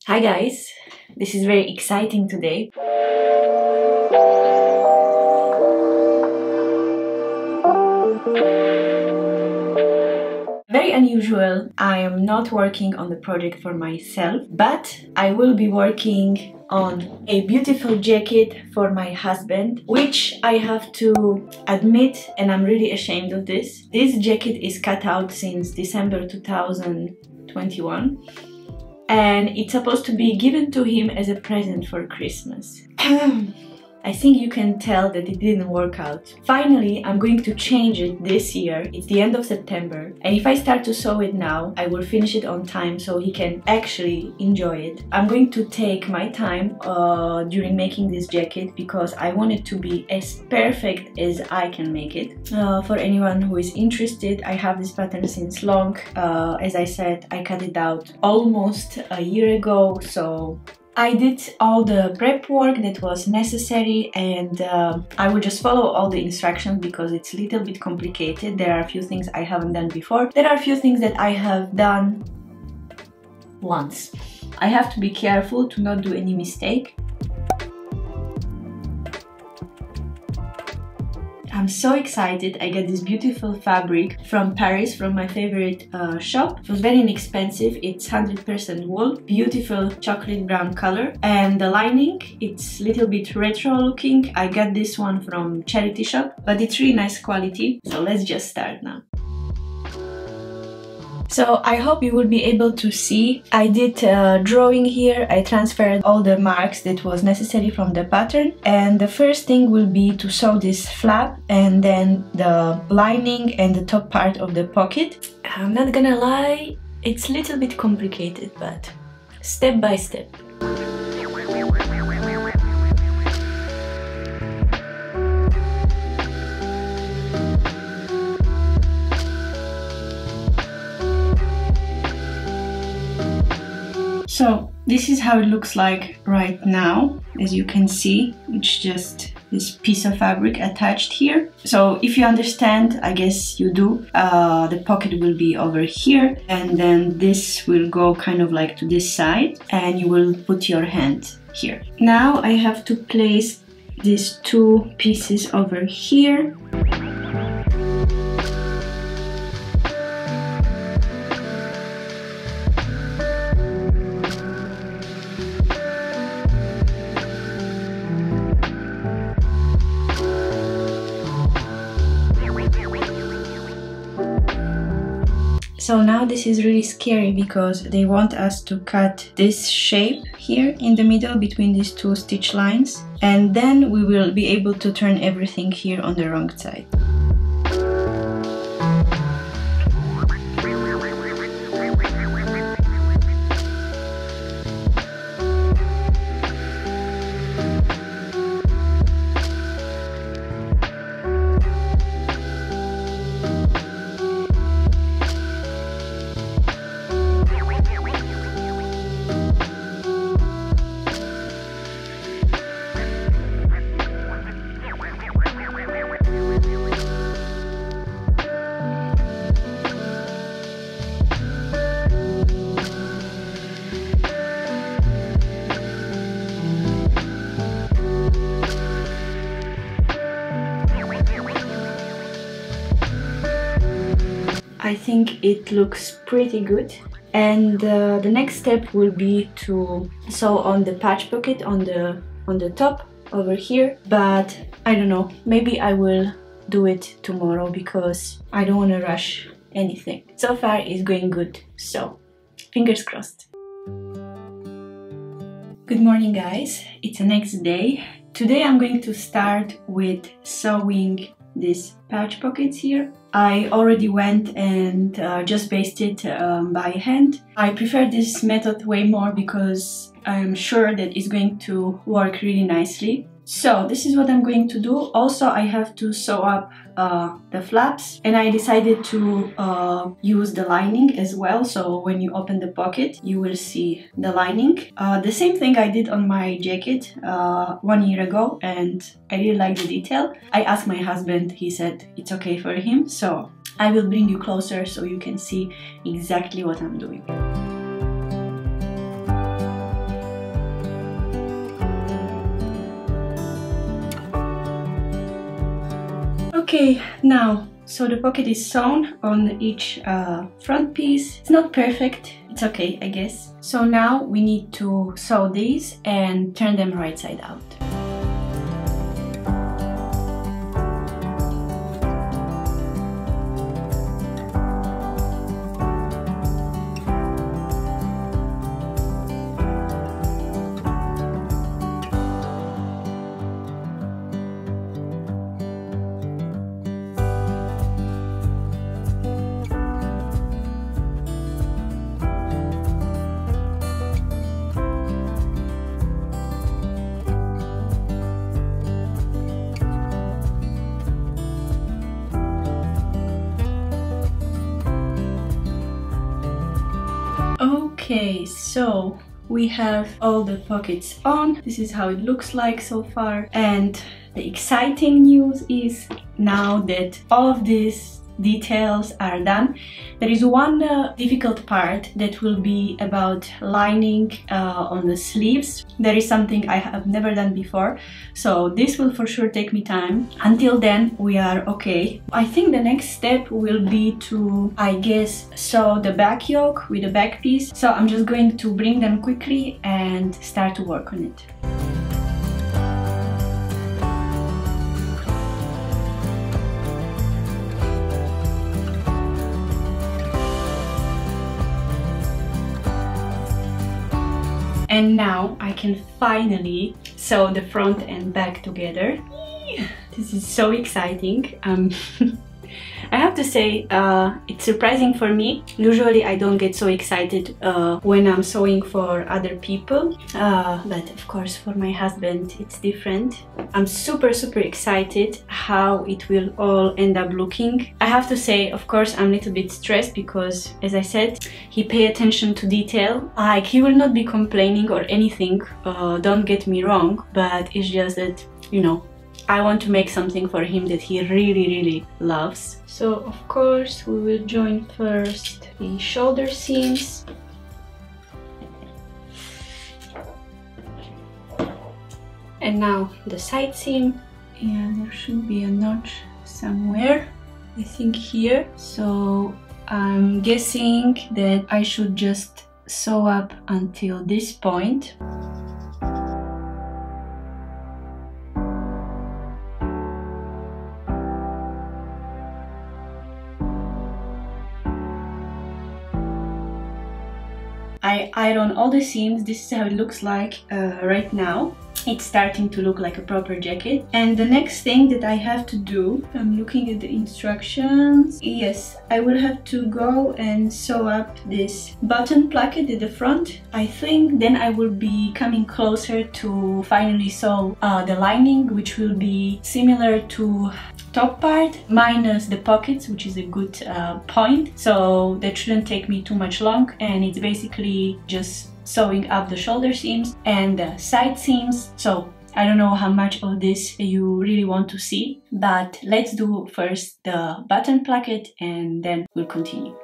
Hi guys, this is very exciting today. Very unusual. I am not working on the project for myself, but I will be working on a beautiful jacket for my husband, which I have to admit, and I'm really ashamed of this. This jacket is cut out since December 2021. And it's supposed to be given to him as a present for Christmas. I think you can tell that it didn't work out. Finally, I'm going to change it this year. It's the end of September, and if I start to sew it now, I will finish it on time so he can actually enjoy it. I'm going to take my time during making this jacket because I want it to be as perfect as I can make it. For anyone who is interested, I have this pattern since long. As I said, I cut it out almost a year ago, so I did all the prep work that was necessary, and I will just follow all the instructions because it's a little bit complicated. There are a few things I haven't done before. There are a few things that I have done once. I have to be careful to not do any mistake. I'm so excited. I got this beautiful fabric from Paris, from my favorite shop. It was very inexpensive. It's 100% wool, beautiful chocolate brown color, and the lining, it's a little bit retro looking. I got this one from charity shop, but it's really nice quality. So let's just start now. So I hope you will be able to see. I did drawing here. I transferred all the marks that was necessary from the pattern, and the first thing will be to sew this flap and then the lining and the top part of the pocket. I'm not gonna lie, it's a little bit complicated, but step by step. So this is how it looks like right now. As you can see, it's just this piece of fabric attached here. So if you understand, I guess you do, the pocket will be over here, and then this will go kind of like to this side, and you will put your hand here. Now I have to place these two pieces over here. So now this is really scary because they want us to cut this shape here in the middle between these two stitch lines, and then we will be able to turn everything here on the wrong side. I think it looks pretty good, and the next step will be to sew on the patch pocket on the top over here, but I don't know, maybe I will do it tomorrow because I don't want to rush anything. So far it's going good, so fingers crossed. Good morning guys, it's the next day. Today I'm going to start with sewing these patch pockets here. I already went and just basted by hand. I prefer this method way more because I'm sure that it's going to work really nicely. So this is what I'm going to do. Also, I have to sew up the flaps, and I decided to use the lining as well, so when you open the pocket you will see the lining. The same thing I did on my jacket 1 year ago, and I really like the detail. I asked my husband, he said it's okay for him, so I will bring you closer so you can see exactly what I'm doing. Okay, now, so the pocket is sewn on each front piece. It's not perfect, it's okay, I guess. So now we need to sew these and turn them right side out. Okay, so we have all the pockets on. This is how it looks like so far, and the exciting news is now that all of these details are done, there is one difficult part that will be about lining on the sleeves. There is something I have never done before, so this will for sure take me time. Until then we are okay. I think the next step will be to, I guess, sew the back yoke with the back piece, so I'm just going to bring them quickly and start to work on it. And now I can finally sew the front and back together. This is so exciting. I have to say, it's surprising for me. Usually I don't get so excited when I'm sewing for other people, but of course for my husband it's different. I'm super excited how it will all end up looking. I have to say, of course, I'm a little bit stressed because, as I said, he pays attention to detail. Like, he will not be complaining or anything, don't get me wrong, but it's just that, you know, I want to make something for him that he really loves. So of course we will join first the shoulder seams. And now the side seam. Yeah, there should be a notch somewhere, I think here. So I'm guessing that I should just sew up until this point. I iron all the seams. This is how it looks like right now. It's starting to look like a proper jacket. And the next thing that I have to do, I'm looking at the instructions. Yes, I will have to go and sew up this button placket at the front. I think then I will be coming closer to finally sew the lining, which will be similar to top part minus the pockets, which is a good point. So that shouldn't take me too much long, and it's basically just sewing up the shoulder seams and the side seams. So I don't know how much of this you really want to see, but let's do first the button placket and then we'll continue.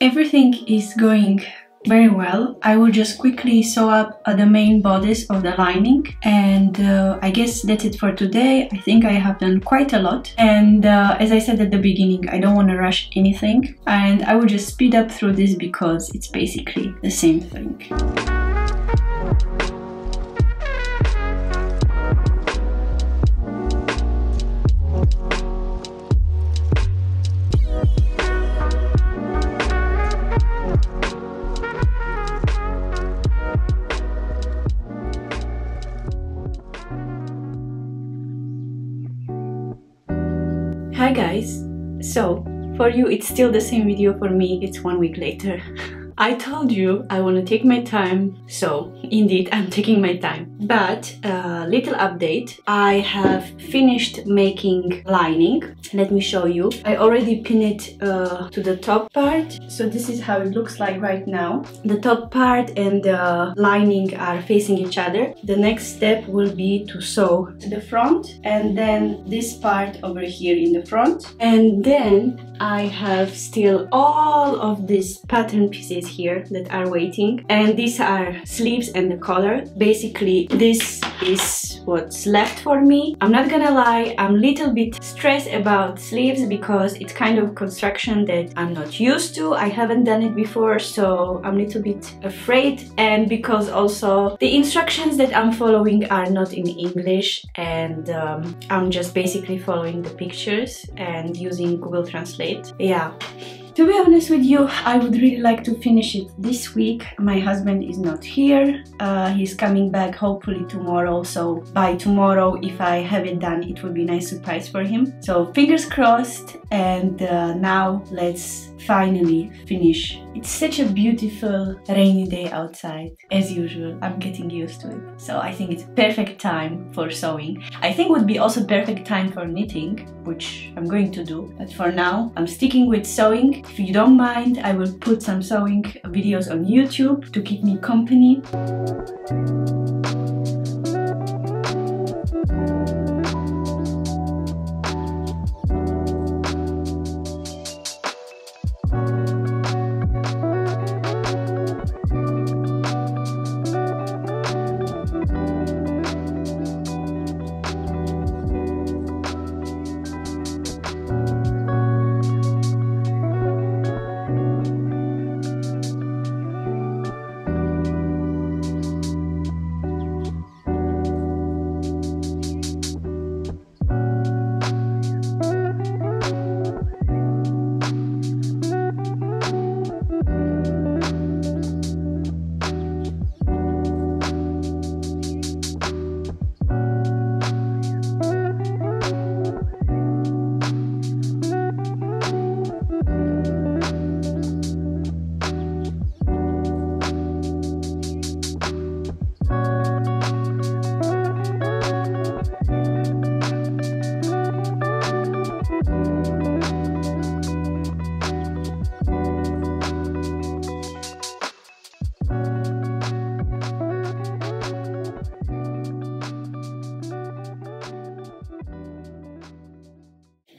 Everything is going very well. I will just quickly sew up the main bodice of the lining, and I guess that's it for today. I think I have done quite a lot, and as I said at the beginning, I don't want to rush anything, and I will just speed up through this because it's basically the same thing. Hi guys! So, for you it's still the same video, for me it's 1 week later. I told you I want to take my time, so indeed I'm taking my time. But little update, I have finished making lining. Let me show you. I already pinned it to the top part, so this is how it looks like right now. The top part and the lining are facing each other. The next step will be to sew to the front, and then this part over here in the front, and then I have still all of these pattern pieces here that are waiting, and these are sleeves and the collar. Basically, this is what's left for me. I'm not gonna lie, I'm a little bit stressed about sleeves because it's kind of construction that I'm not used to. I haven't done it before, so I'm a little bit afraid, and because also the instructions that I'm following are not in English, and I'm just basically following the pictures and using Google Translate. Yeah. To be honest with you, I would really like to finish it this week. My husband is not here. He's coming back hopefully tomorrow, so by tomorrow, if I have it done, it will be a nice surprise for him. So fingers crossed, and now let's finally finish. It's such a beautiful rainy day outside. As usual, I'm getting used to it. So I think it's perfect time for sewing. I think it would be also perfect time for knitting, which I'm going to do. But for now, I'm sticking with sewing. If you don't mind, I will put some sewing videos on YouTube to keep me company.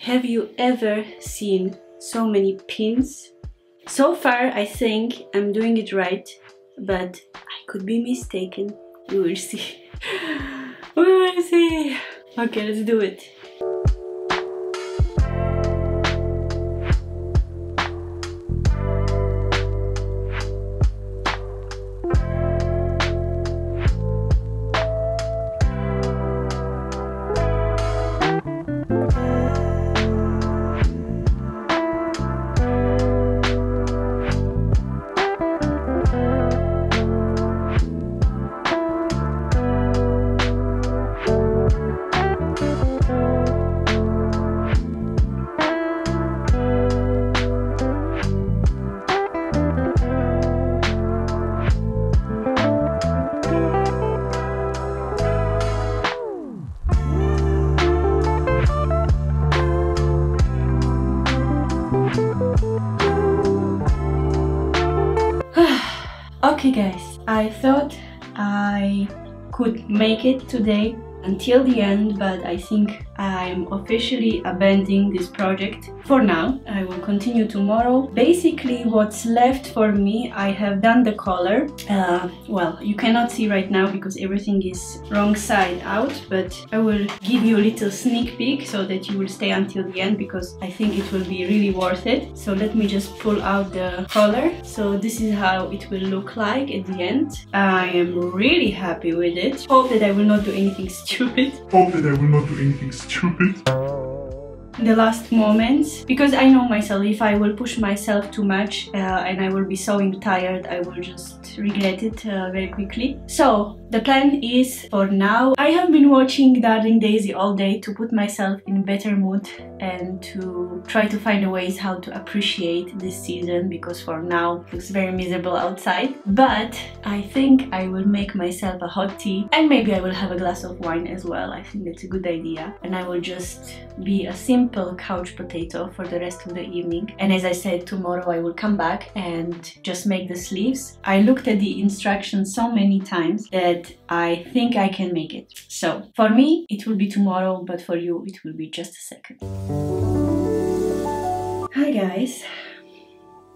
Have you ever seen so many pins? So far, I think I'm doing it right, but I could be mistaken. We will see. We will see. Okay, let's do it. Okay guys, I thought I could make it today until the end, but I think I'm officially abandoning this project for now. I will continue tomorrow. Basically, what's left for me, I have done the collar. Well, you cannot see right now because everything is wrong side out, but I will give you a little sneak peek so that you will stay until the end, because I think it will be really worth it. So let me just pull out the collar. So this is how it will look like at the end. I am really happy with it. Hope that I will not do anything stupid. In the last moments, because I know myself, if I will push myself too much and I will be sewing tired, I will just regret it very quickly. So the plan is, for now, I have been watching Darling Daisy all day to put myself in a better mood and to try to find ways how to appreciate this season, because for now it looks very miserable outside. But I think I will make myself a hot tea, and maybe I will have a glass of wine as well. I think that's a good idea, and I will just be a simple couch potato for the rest of the evening. And as I said, tomorrow I will come back and just make the sleeves. I looked at the instructions so many times that I think I can make it. So for me it will be tomorrow, but for you it will be just a second. Hi guys.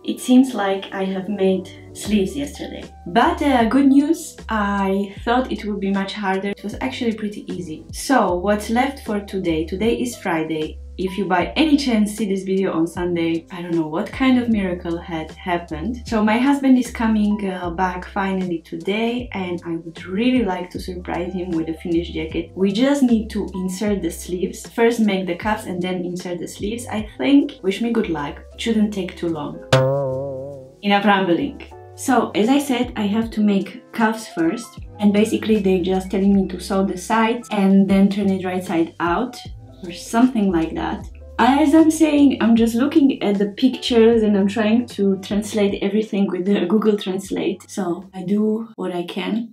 It seems like I have made sleeves yesterday. But good news, I thought it would be much harder. It was actually pretty easy. So what's left for today? Today is Friday. If you by any chance see this video on Sunday, I don't know what kind of miracle had happened. So my husband is coming back finally today, and I would really like to surprise him with a finished jacket. We just need to insert the sleeves. First make the cuffs and then insert the sleeves, I think. Wish me good luck. It shouldn't take too long. Enough rambling. So as I said, I have to make cuffs first, and basically they're just telling me to sew the sides and then turn it right side out or something like that. As I'm saying, I'm just looking at the pictures and I'm trying to translate everything with the Google Translate. So I do what I can.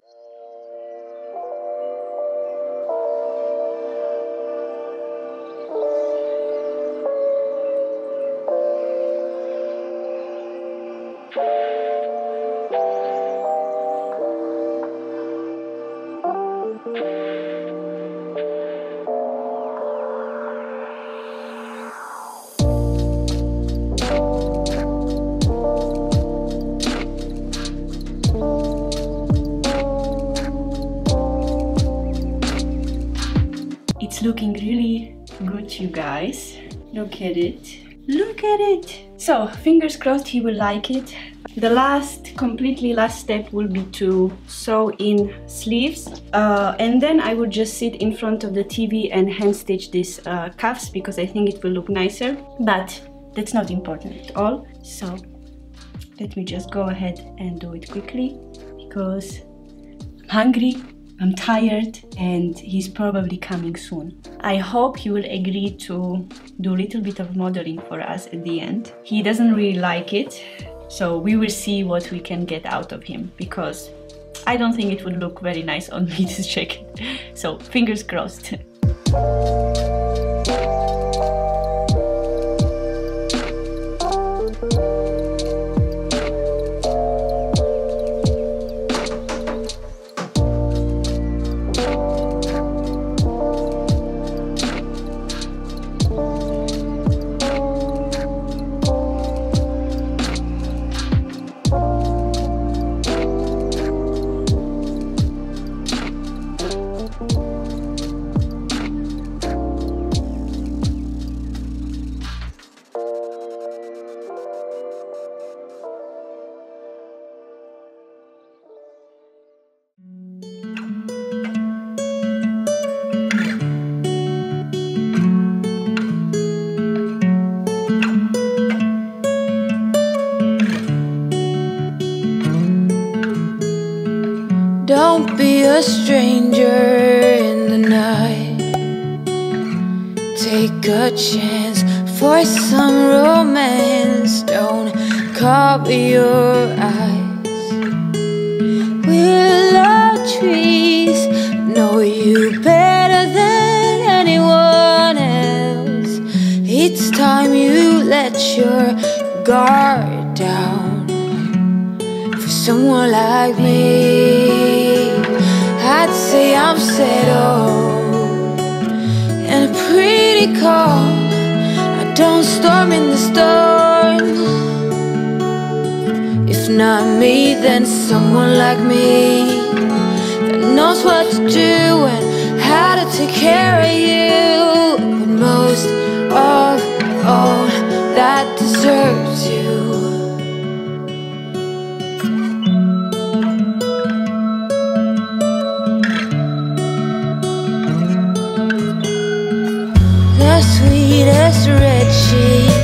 It's looking really good, you guys. Look at it. Look at it! So, fingers crossed he will like it. The completely last step will be to sew in sleeves. And then I would just sit in front of the TV and hand stitch these cuffs because I think it will look nicer. But that's not important at all. So, let me just go ahead and do it quickly because I'm hungry. I'm tired and he's probably coming soon. I hope he will agree to do a little bit of modeling for us at the end. He doesn't really like it, so we will see what we can get out of him because I don't think it would look very nice on me, this jacket. So fingers crossed. Don't be a stranger in the night. Take a chance for some romance. Don't cover your eyes. Willow trees know you better than anyone else. It's time you let your guard down for someone like me. I'd say I'm settled and pretty calm. I don't storm in the storm. If not me, then someone like me that knows what to do and how to take care of you. But most of all, that deserves you. The sweetest red sheet